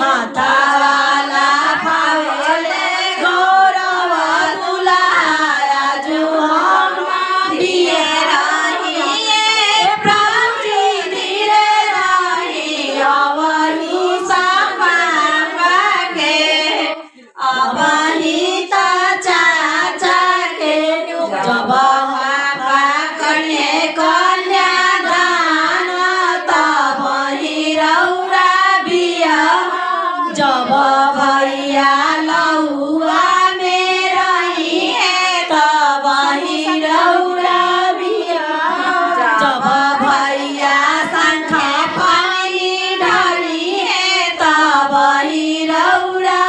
माताला फावेले गौरव दुलारा जो हम दिए रहिए प्रभु धीरे रही अवही समांगा के अवहिता चाचा के जब कन्या कन्यादान तब ही रौरा बिया जब भैया लौआ में रही है तब ही रौरा बिया जब भैया शंख पानी ढली है तब ही रौरा